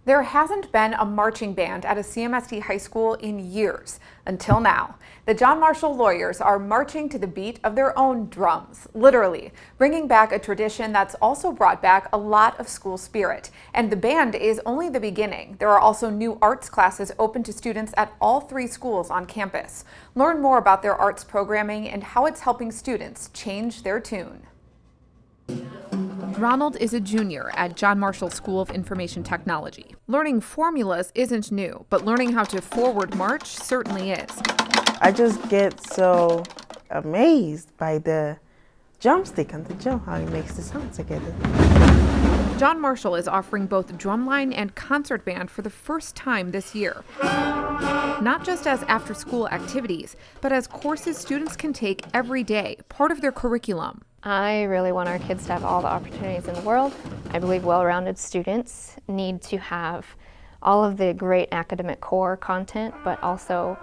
There hasn't been a marching band at a CMSD high school in years, until now. The John Marshall Lawyers are marching to the beat of their own drums, literally, bringing back a tradition that's also brought back a lot of school spirit. And the band is only the beginning. There are also new arts classes open to students at all 3 schools on campus. Learn more about their arts programming and how it's helping students change their tune. Ronald is a junior at John Marshall School of Information Technology. Learning formulas isn't new, but learning how to forward march certainly is. I just get so amazed by the drumstick and the drum, how it makes the sound together. John Marshall is offering both drumline and concert band for the first time this year. Not just as after-school activities, but as courses students can take every day, part of their curriculum. I really want our kids to have all the opportunities in the world. I believe well-rounded students need to have all of the great academic core content, but also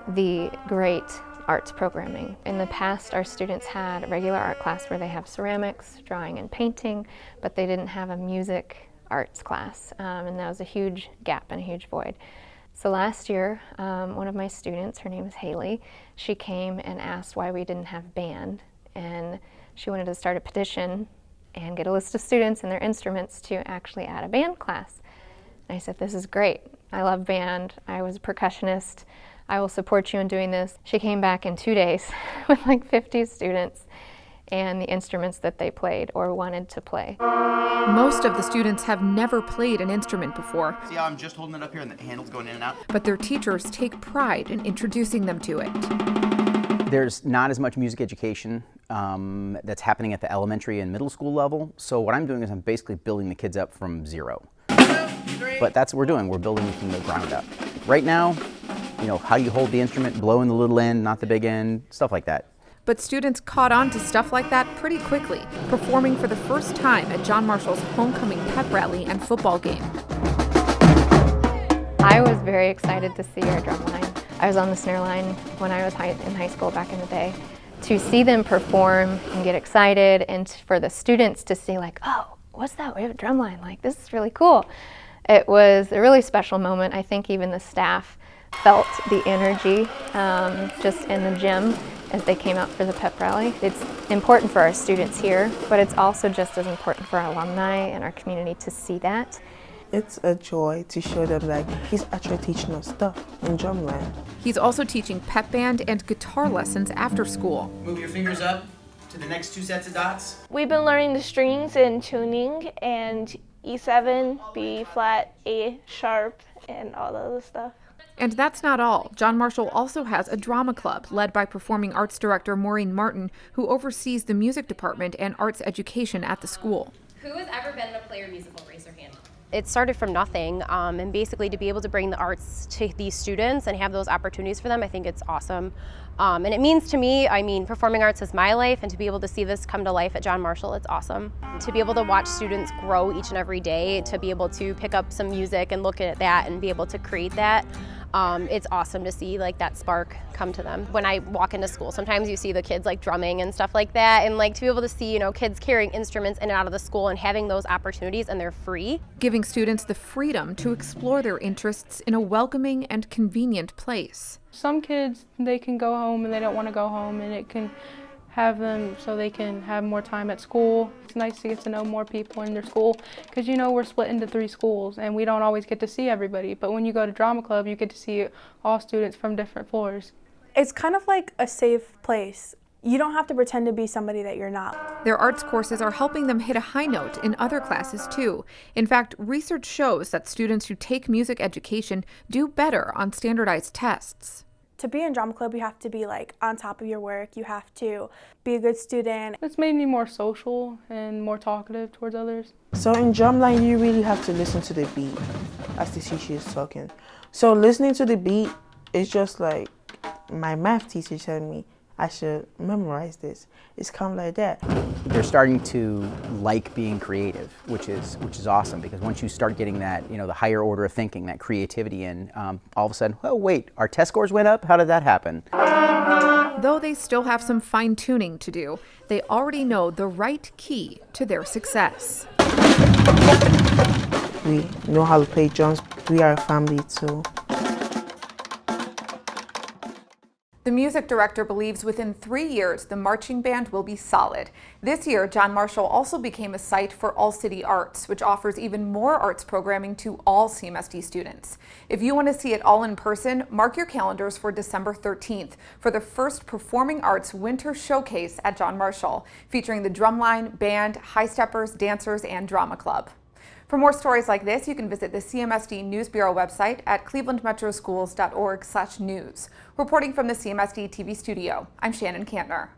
the great arts programming. In the past, our students had a regular art class where they have ceramics, drawing, and painting, but they didn't have a music arts class, and that was a huge gap and a huge void. So last year, one of my students, her name is Haley, she came and asked why we didn't have band, and she wanted to start a petition and get a list of students and their instruments to actually add a band class. And I said, this is great. I love band. I was a percussionist. I will support you in doing this. She came back in 2 days with like 50 students and the instruments that they played or wanted to play. Most of the students have never played an instrument before. See how I'm just holding it up here and the handle's going in and out? But their teachers take pride in introducing them to it. There's not as much music education that's happening at the elementary and middle school level. So what I'm doing is I'm basically building the kids up from zero. But that's what we're doing. We're building from the ground up. Right now, how you hold the instrument, blow in the little end, not the big end, stuff like that. But students caught on to stuff like that pretty quickly, performing for the first time at John Marshall's homecoming pep rally and football game. I was very excited to see our drum line. I was on the snare line when I was in high school back in the day. To see them perform and get excited, and for the students to see like, oh, what's that? We have a drum line. Like, this is really cool. It was a really special moment. I think even the staff felt the energy just in the gym as they came out for the pep rally. It's important for our students here, but it's also just as important for our alumni and our community to see that. It's a joy to show them like he's actually teaching us stuff in drumline. He's also teaching pep band and guitar lessons after school. Move your fingers up to the next 2 sets of dots. We've been learning the strings and tuning and E7, B flat, A sharp, and all the other stuff. And that's not all. John Marshall also has a drama club led by performing arts director Maureen Martin, who oversees the music department and arts education at the school. Who has ever been in a play or musical? Raise your hand. It started from nothing, and basically to be able to bring the arts to these students and have those opportunities for them, I think it's awesome. And it means to me, performing arts is my life, and to be able to see this come to life at John Marshall, it's awesome. To be able to watch students grow each and every day, to be able to pick up some music and look at that and be able to create that, it's awesome to see like that spark come to them. When I walk into school, sometimes you see the kids like drumming and stuff like that, and like to be able to see, kids carrying instruments in and out of the school and having those opportunities, and they're free. Giving students the freedom to explore their interests in a welcoming and convenient place. Some kids, they can go home and they don't want to go home, and it can have them so they can have more time at school. It's nice to get to know more people in their school because we're split into 3 schools and we don't always get to see everybody, but when you go to drama club you get to see all students from different floors. It's kind of like a safe place. You don't have to pretend to be somebody that you're not. Their arts courses are helping them hit a high note in other classes too. In fact, research shows that students who take music education do better on standardized tests. To be in drama club, you have to be like on top of your work. You have to be a good student. It's made me more social and more talkative towards others. So in drumline, you really have to listen to the beat as the teacher is talking. So listening to the beat is just like my math teacher telling me I should memorize this. It's kind of like that. They're starting to like being creative, which is awesome, because once you start getting that, the higher order of thinking, that creativity in, all of a sudden, oh wait, our test scores went up? How did that happen? Though they still have some fine-tuning to do, they already know the right key to their success. we know how to play drums. We are a family too. The music director believes within 3 years, the marching band will be solid. This year, John Marshall also became a site for All City Arts, which offers even more arts programming to all CMSD students. If you want to see it all in person, mark your calendars for December 13th for the first Performing Arts Winter Showcase at John Marshall, featuring the drumline, band, high steppers, dancers, and drama club. For more stories like this, you can visit the CMSD News Bureau website at clevelandmetroschools.org/news. Reporting from the CMSD TV studio, I'm Shannon Kantner.